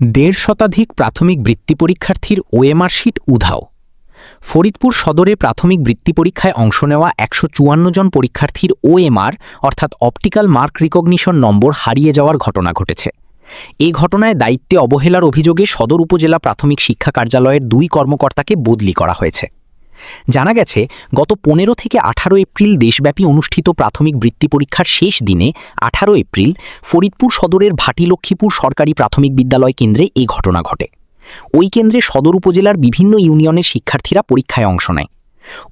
দেড় শতাধিক প্রাথমিক বৃত্তি পরীক্ষার্থীর ওএমআর শিট উধাও। ফরিদপুর সদরে প্রাথমিক বৃত্তি পরীক্ষায় অংশ নেওয়া ১৫৪ জন পরীক্ষার্থীর ওএমআর অর্থাৎ অপটিক্যাল মার্ক রিকগনিশন নম্বর হারিয়ে যাওয়ার ঘটনা ঘটেছে। এ ঘটনায় দায়িত্বে অবহেলার অভিযোগে সদর উপজেলা প্রাথমিক শিক্ষা কার্যালয়ের ২ কর্মকর্তাকে বদলি করা হয়েছে। জানা গেছে, গত ১৫ থেকে ১৮ এপ্রিল দেশব্যাপী অনুষ্ঠিত প্রাথমিক বৃত্তি পরীক্ষার শেষ দিনে ১৮ এপ্রিল ফরিদপুর সদরের ভাটিলক্ষ্মীপুর সরকারি প্রাথমিক বিদ্যালয় কেন্দ্রে এ ঘটনা ঘটে। ওই কেন্দ্রে সদর উপজেলার বিভিন্ন ইউনিয়নের শিক্ষার্থীরা পরীক্ষায় অংশ নেয়।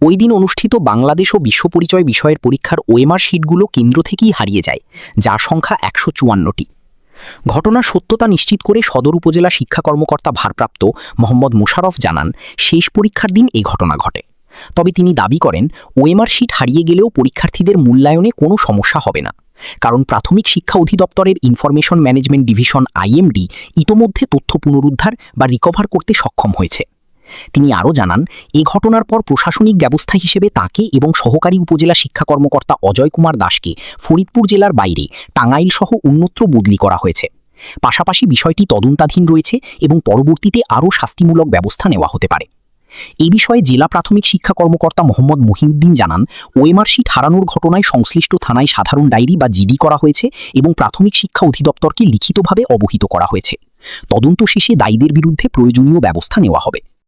ওই দিন অনুষ্ঠিত বাংলাদেশ ও বিশ্ব পরিচয় বিষয়ের পরীক্ষার ওএমআর শিটগুলো কেন্দ্র থেকেই হারিয়ে যায়, যার সংখ্যা ১৫৪টি। ঘটনার সত্যতা নিশ্চিত করে সদর উপজেলা শিক্ষা কর্মকর্তা ভারপ্রাপ্ত মোহাম্মদ মোশাররফ জানান, শেষ পরীক্ষার দিন এই ঘটনা ঘটে। তবে তিনি দাবি করেন, ওএমআর শিট হারিয়ে গেলেও পরীক্ষার্থীদের মূল্যায়নে কোনো সমস্যা হবে না, কারণ প্রাথমিক শিক্ষা অধিদপ্তরের ইনফরমেশন ম্যানেজমেন্ট ডিভিশন আইএমডি ইতোমধ্যে তথ্য পুনরুদ্ধার বা রিকভার করতে সক্ষম হয়েছে। তিনি আরও জানান, এ ঘটনার পর প্রশাসনিক ব্যবস্থা হিসেবে তাকে এবং সহকারী উপজেলা শিক্ষা কর্মকর্তা অজয় কুমার দাসকে ফরিদপুর জেলার বাইরে টাঙ্গাইল সহ অন্যত্র বদলি করা হয়েছে। পাশাপাশি বিষয়টি তদন্তাধীন রয়েছে এবং পরবর্তীতে আরও শাস্তিমূলক ব্যবস্থা নেওয়া হতে পারে। এই বিষয়ে জেলা প্রাথমিক শিক্ষা কর্মকর্তা মোহাম্মদ মহিউদ্দিন জানান, ওএমআর শিট হারানোর ঘটনায় সংশ্লিষ্ট থানায় সাধারণ ডায়েরি বা জিডি করা হয়েছে এবং প্রাথমিক শিক্ষা অধিদপ্তরকে লিখিতভাবে অবহিত করা হয়েছে। তদন্ত শেষে দায়ীদের বিরুদ্ধে প্রয়োজনীয় ব্যবস্থা নেওয়া হবে।